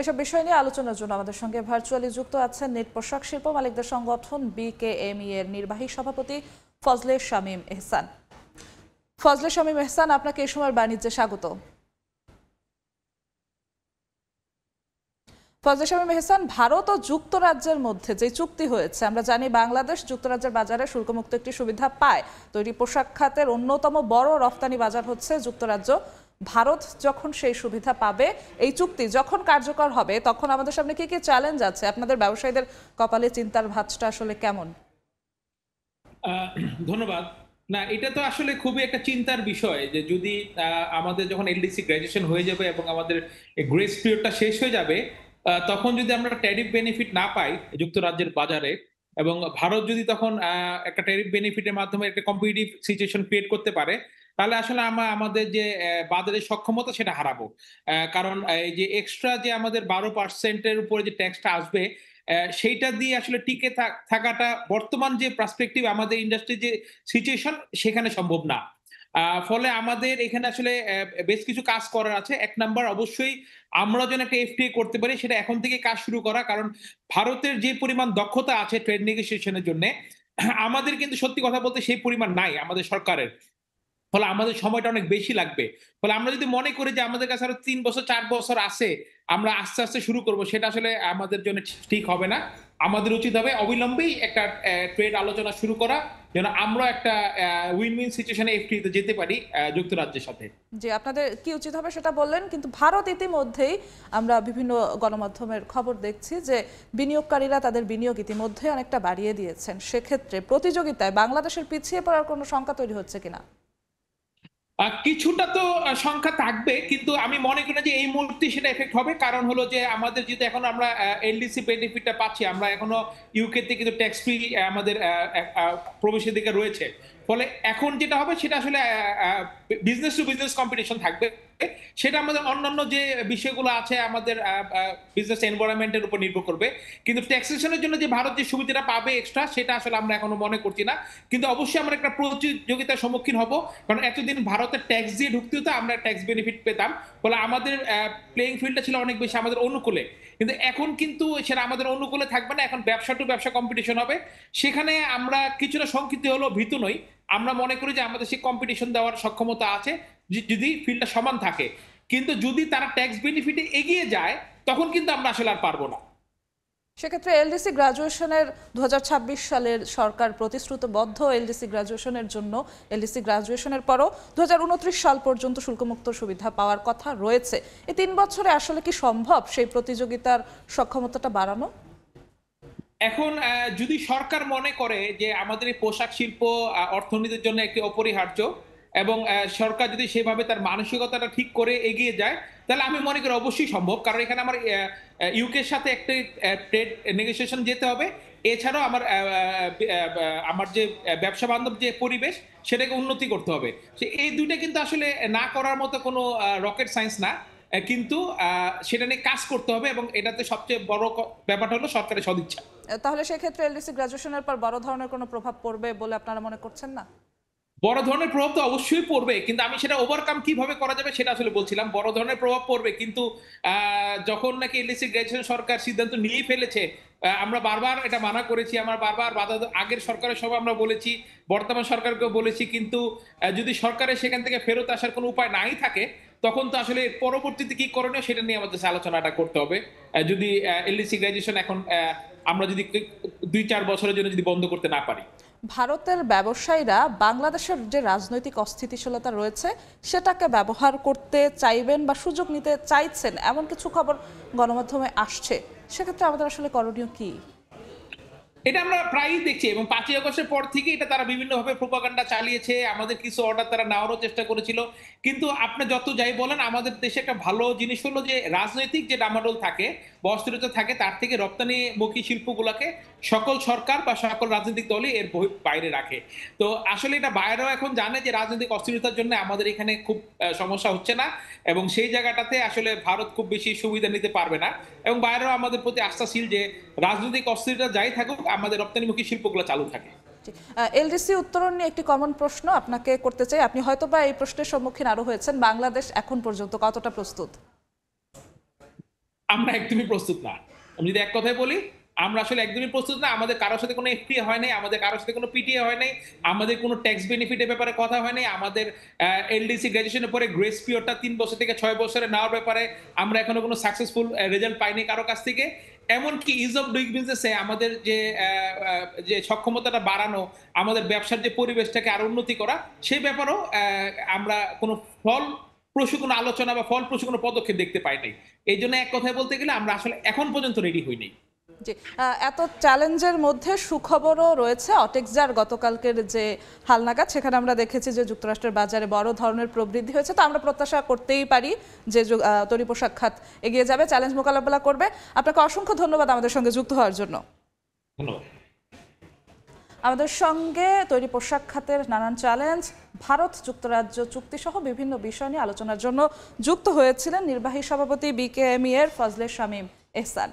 এসব বিষয় নিয়ে আলোচনার জন্য আমাদের সঙ্গে ভার্চুয়ালি যুক্ত আছেন নেট পোশাক শিল্প মালিকদের সংগঠন বিকেএমই এর নির্বাহী সভাপতি ফজলে শামীম এহসান। ফজলে শামীম এহসান, আপনাকে এই সময় বাণিজ্যে স্বাগত। ফজলে শামীম এহসান, ভারত ও যুক্তরাজ্যের মধ্যে যে চুক্তি হয়েছে, আমরা জানি বাংলাদেশ যুক্তরাজ্যের বাজারে শুল্কমুক্ত একটি সুবিধা পায়। তৈরি পোশাক খাতের অন্যতম বড় রফতানি বাজার হচ্ছে যুক্তরাজ্য। ভারত যখন সেই সুবিধা পাবে, এই চুক্তি যখন কার্যকর হবে, তখন আমাদের সামনে কি কি চ্যালেঞ্জ আছে? আপনাদের ব্যবসায়ীদের কপালে চিন্তার ভাঁজটা আসলে কেমন? ধন্যবাদ। না, এটা তো আসলে খুবই একটা চিন্তার বিষয় যে যদি আমাদের যখন এলডিসি গ্র্যাজুয়েশন হয়ে যাবে এবং আমাদের গ্রেস পিরিয়ডটা শেষ হয়ে যাবে, তখন যদি আমরা ট্যারিফ বেনিফিট না পাই যুক্তরাজ্যের বাজারে, এবং ভারত যদি তখন একটা ট্যারিফ বেনিফিটের মাধ্যমে একটা কম্পিটিটিভ সিচুয়েশন ক্রিয়েট করতে পারে, তাহলে আসলে আমরা আমাদের যে বাজারের সক্ষমতা সেটা হারাবো। কারণ এই যে এক্সট্রা যে আমাদের 12% এর উপরে যে ট্যাক্সটা আসবে, সেইটা দিয়ে আসলে টিকে থাকাটা বর্তমান যে পার্সপেক্টিভ আমাদের ইন্ডাস্ট্রির যে সিচুয়েশন, সেখানে সম্ভব না। ফলে আমাদের এখানে আসলে বেশ কিছু কাজ করার আছে। ১ নাম্বার, অবশ্যই আমরা যেন একটা এফটিএ করতে পারি সেটা এখন থেকে কাজ শুরু করা। কারণ ভারতের যে পরিমাণ দক্ষতা আছে ট্রেড নেগোসিয়েশন এর জন্যে, আমাদের কিন্তু সত্যি কথা বলতে সেই পরিমাণ নাই আমাদের সরকারের। ফলে আমাদের সময়টা অনেক বেশি লাগবে। ফলে আমরা যদি মনে করি যে আমাদের কাছে আরো ৩ বছর ৪ বছর আছে, আমরা আস্তে, আস্তে শুরু করব, সেটা আসলে আমাদের জন্য ঠিক হবে না। আমাদের উচিত হবে অবিলম্বেই একটা ট্রেড আলোচনা শুরু করা, যেন আমরা একটা উইন-উইন সিচুয়েশন এ এফটিএ তে যেতে পারি যুক্তরাজ্যের সাথে। জি, আপনাদের কি উচিত হবে সেটা বললেন, কিন্তু ভারত ইতিমধ্যেই আমরা বিভিন্ন গণমাধ্যমের খবর দেখছি যে বিনিয়োগকারীরা তাদের বিনিয়োগ ইতিমধ্যে অনেকটা বাড়িয়ে দিয়েছেন। সেক্ষেত্রে প্রতিযোগিতায় বাংলাদেশের পিছিয়ে পড়ার কোনো শঙ্কা তৈরি হচ্ছে কিনা? কিছুটা তো সংখ্যা থাকবে, কিন্তু আমি মনে করি না যে এই মুহূর্তে সেটা এফেক্ট হবে। কারণ হলো যে আমাদের যেহেতু এখন আমরা এলডিসি বেনিফিটটা পাচ্ছি, আমরা এখনো ইউকে তে কিন্তু ট্যাক্স ফ্রি আমাদের প্রবেশাধিকার রয়েছে। ফলে এখন যেটা হবে সেটা আসলে বিজনেস টু বিজনেস কম্পিটিশন থাকবে। সেটা আমাদের অন্যান্য যে বিষয়গুলো আছে আমাদের বিজনেস এনভায়রনমেন্টের উপর নির্ভর করবে। কিন্তু ট্যাক্সেশনের জন্য যে ভারত যে সুবিধাটা পাবে এক্সট্রা, সেটা আসলে আমরা এখনো মনে করছি না। কিন্তু অবশ্যই আমরা একটা প্রতিযোগিতার সম্মুখীন হব। কারণ এতদিন ভারতের ট্যাক্স দিয়ে ঢুকতে হতো, আমরা ট্যাক্স বেনিফিট পেতাম। ফলে আমাদের প্লেইং ফিল্ডটা ছিল অনেক বেশি আমাদের অনুকূলে। কিন্তু এখন কিন্তু সেটা আমাদের অনুকূলে থাকবে না। এখন ব্যবসা টু ব্যবসা কম্পিটিশন হবে। সেখানে আমরা কিছুটা শঙ্কিত হলেও ভীতু নই। আমরা মনে করি যে আমাদের সেই কম্পিটিশন দেওয়ার সক্ষমতা আছে, যদি ফিল্ডটা সমান থাকে। কিন্তু যদি তারা ট্যাক্স বেনিফিটে এগিয়ে যায়, তখন কিন্তু আমরা আসলে আর পারবো না। সেক্ষেত্রে এলডিসি গ্রাজুয়েশনের ২০২৬ সালের সরকার প্রতিশ্রুতিবদ্ধ এলডিসি গ্রাজুয়েশনের জন্য, এলডিসি গ্রাজুয়েশনের পরও ২০২৯ সাল পর্যন্ত শুল্কমুক্ত সুবিধা পাওয়ার কথা রয়েছে। এই ৩ বছরে আসলে কি সম্ভব সেই প্রতিযোগিতার সক্ষমতাটা বাড়ানো? এখন যদি সরকার মনে করে যে আমাদের এই পোশাক শিল্প অর্থনীতির জন্য একটি অপরিহার্য, এবং সরকার যদি সেভাবে তার মানসিকতাটা ঠিক করে এগিয়ে যায়, তাহলে আমি মনে করি অবশ্যই সম্ভব। কারণ এখানে আমার ইউকের সাথে একটি ট্রেড নেগোসিয়েশন যেতে হবে। এছাড়াও আমার যে ব্যবসা বান্ধব যে পরিবেশ, সেটাকে উন্নতি করতে হবে। এই দুইটা কিন্তু আসলে না করার মতো কোনো রকেট সায়েন্স না। কিন্তু সেটা নিয়ে কাজ করতে হবে, এবং এটাতে সবচেয়ে বড় ব্যাপারটা হলো সরকারের সদিচ্ছা। তাহলে সেক্ষেত্রে এলডিসি গ্রাজুয়েশনের পর বড় ধরনের কোনো প্রভাব পড়বে বলে আপনারা মনে করছেন না? বড় ধরনের প্রভাব তো অবশ্যই পড়বে, কিন্তু আমি সেটা ওভারকাম কিভাবে করা যাবে সেটা আসলে বলছিলাম। বড় ধরনের প্রভাব পড়বে, কিন্তু যখন নাকি এলডিসি গ্র্যাজুয়েশন সরকার সিদ্ধান্ত নিয়েই ফেলেছে, আমরা বারবার এটা মানা করেছি, আমরা বারবার বাধা, আগের সরকারের সব আমরা বলেছি, বর্তমান সরকারকেও বলেছি। কিন্তু যদি সরকারের সেখান থেকে ফেরত আসার কোনো উপায় নাই থাকে, তখন তো আসলে পরবর্তীতে কি করণীয় সেটা নিয়ে আমাদের আলোচনাটা করতে হবে। যদি এলডিসি গ্র্যাজুয়েশন এখন আমরা যদি ২-৪ বছরের জন্য যদি বন্ধ করতে না পারি। ভারতের ব্যবসায়ীরা বাংলাদেশের যে রাজনৈতিক অস্থিতিশীলতা রয়েছে সেটাকে ব্যবহার করতে চাইবেন বা সুযোগ নিতে চাইছেন, এমন কিছু খবর গণমাধ্যমে আসছে। সেক্ষেত্রে আমাদের আসলে করণীয় কি? এটা আমরা প্রায়ই দেখছি, এবং ৫ই আগস্টের পর থেকে এটা তারা বিভিন্নভাবে প্রোপাগান্ডা চালিয়েছে। আমাদের কিছু অর্ডার তারা নেওয়ারও চেষ্টা করেছিল। কিন্তু আপনি যত যাই বলেন, আমাদের দেশে একটা ভালো জিনিস হলো যে রাজনৈতিক যে ডামাডোল থাকে বা অস্থিরতা থাকে, তার থেকে রপ্তানিমুখী শিল্পগুলোকে সকল সরকার বা সকল রাজনৈতিক দলই এর বাইরে রাখে। তো আসলে এটা বাইরেও এখন জানে যে রাজনৈতিক অস্থিরতার জন্য আমাদের এখানে খুব সমস্যা হচ্ছে না, এবং সেই জায়গাটাতে আসলে ভারত খুব বেশি সুবিধা নিতে পারবে না। এবং বাইরেও আমাদের প্রতি আস্থাশীল যে রাজনৈতিক অস্থিরতা যাই থাকুক, আমাদের রপ্তানিমুখী শিল্পগুলো চালু থাকে। এলডিসি উত্তরণ নিয়ে একটি কমন প্রশ্ন আপনাকে করতে চাই। আপনি হয়তোবা এই প্রশ্নের সম্মুখীন আরো হয়েছেন। বাংলাদেশ এখন পর্যন্ত কতটা প্রস্তুত? আমরা একদমই প্রস্তুত না। আমি যদি এক কথায় বলি, আমরা আসলে একদমই প্রস্তুত না। আমাদের কারো সাথে কোনো এফটিএ হয় নাই, আমাদের কারো সাথে কোনো পিটিএ হয় নাই, আমাদের কোনো ট্যাক্স বেনিফিট এর ব্যাপারে কথা হয় নাই। আমাদের এলডিসি গ্র্যাজুয়েশনের পরে গ্রেস পিরিয়ডটা ৩ বছর থেকে ৬ বছরে নেওয়ার ব্যাপারে আমরা এখনো কোনো সাকসেসফুল রেজাল্ট পাইনি কারো কাছ থেকে। এমনকি ইজ অফ ডুইং বিজনেস এ আমাদের যে সক্ষমতাটা বাড়ানো, আমাদের ব্যবসার যে পরিবেশটাকে আরো উন্নতি করা, সেই ব্যাপারেও আমরা কোনো ফলপ্রসূ কোনো আলোচনা বা ফলপ্রসূ কোনো পদক্ষেপ দেখতে পাই নাই। এইজন্য এক কথায় বলতে গেলে আমরা আসলে এখন পর্যন্ত রেডি হইনি। জি, এত চ্যালেঞ্জের মধ্যে সুখবরও রয়েছে। অটেক্সজার গতকালকের যে হালনাগাদ, সেখানে আমরা দেখেছি যে যুক্তরাষ্ট্রের বাজারে বড় ধরনের প্রবৃদ্ধি হয়েছে। তো আমরা প্রত্যাশা করতেই পারি যে তৈরি পোশাক খাত এগিয়ে যাবে, চ্যালেঞ্জ মোকাবেলা করবে। আপনাকে অসংখ্য ধন্যবাদ আমাদের সঙ্গে যুক্ত হওয়ার জন্য। ধন্যবাদ। আমাদের সঙ্গে তৈরি পোশাক খাতের নানান চ্যালেঞ্জ, ভারত যুক্তরাজ্য চুক্তি সহ বিভিন্ন বিষয় নিয়ে আলোচনার জন্য যুক্ত হয়েছিলেন নির্বাহী সভাপতি বিকেএমই এর ফজলে শামীম এহসান।